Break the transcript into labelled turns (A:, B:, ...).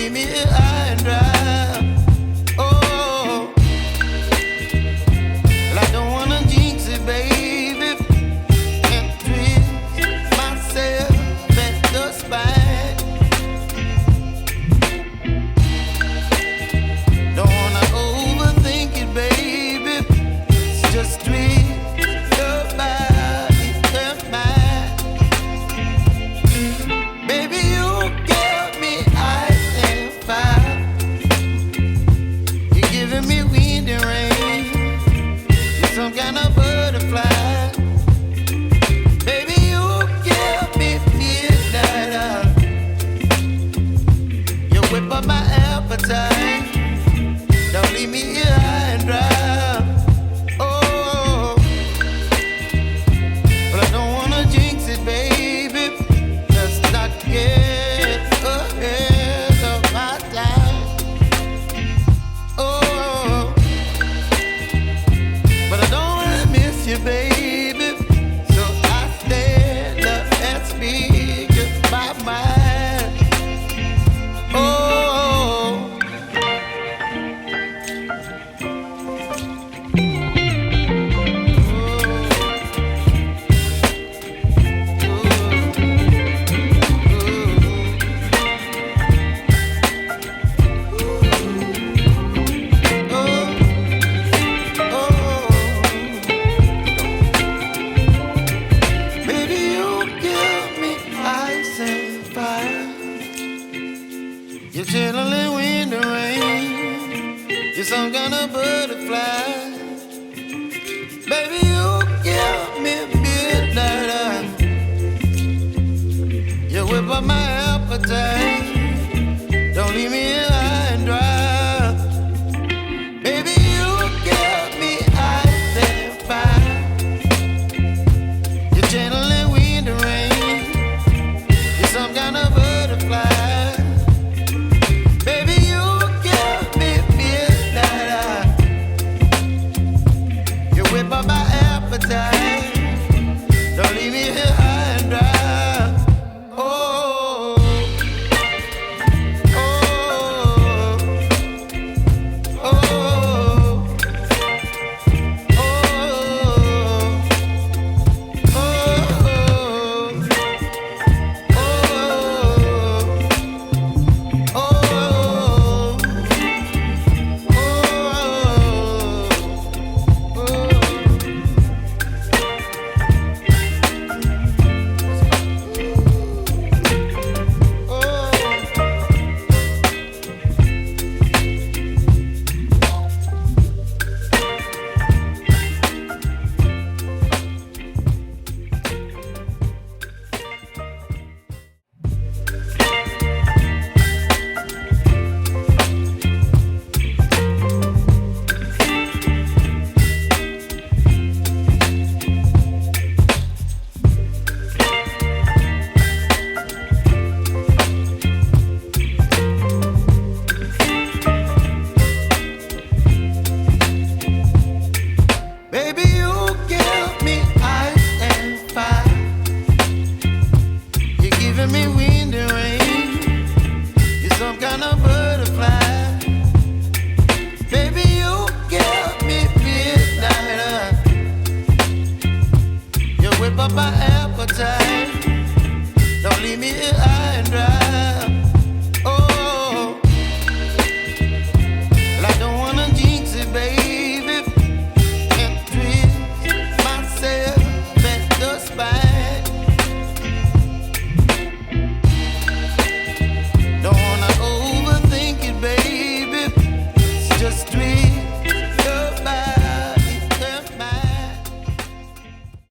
A: leave me here high and dry. Oh, well, I don't wanna jinx it, baby, and twist myself at the spine. Don't wanna overthink it, baby. It's just twist your body and mine. Baby, you give me ice and fire. You're giving me wind and rain. You're some kind of butterfly. Baby, you give me midnight. You whip up my appetite. Don't leave me here high and dry. Oh, but I don't wanna jinx it, baby. Let's not get ahead of my time. Oh, but I don't wanna miss you, baby. So I stand up and speak my mind. Oh. Baby, you give me ice and fire. You're chilling wind and rain. You're some kind of butterfly. Baby, you give me midnight. You whip up my appetite. Don't leave me here high and dry. Baby, you give me ice and fire. You're channeling wind and rain. You're some kind of butterfly. Baby, you give me midnight. You whip up my appetite. Don't leave me here high and dry. Oh, oh, oh, oh, baby, you give me ice and fire. You're giving me wind and rain. You're some kind of bird.